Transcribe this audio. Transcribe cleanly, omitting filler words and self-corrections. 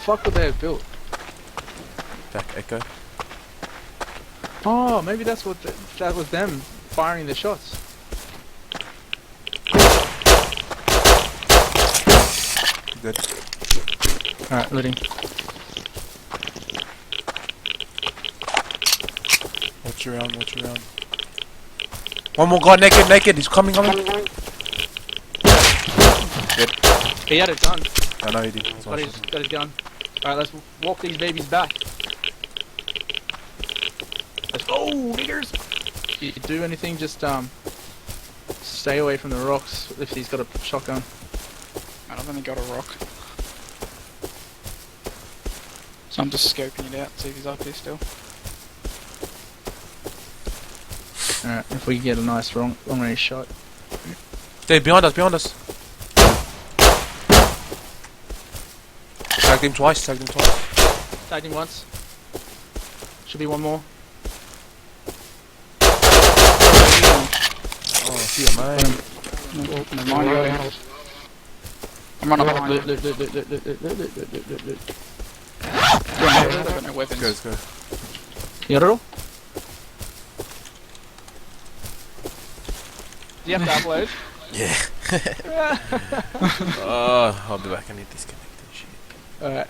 fuck would they have built? Back echo. Oh, maybe that's what that was them firing the shots. Good. Alright, looting. Watch around, watch around. One more guy, naked, naked. He's coming, coming. Good. He had a gun, I know he did. That's but why I he's shot him. got his gun. Alright, let's walk these babies back. Let's go, niggers! If you do anything, just stay away from the rocks if he's got a shotgun. I've only got a rock. So I'm just scoping it out, see if he's up here still. Alright, if we get a nice long range shot. Hey, behind us, behind us. Tagged him twice, tagged him twice. Tagged him once. Should be one more. Oh, see you, mate. Never mind, go. I'm running behind Loot, him. loot, loot, loot, loot, loot, loot, loot, loot, loot, loot, loot. I've got no weapons. Let's go, let's go. You got it all? Do you have to upload? Yeah. Oh, I'll be back. I need disconnected shit. Alright.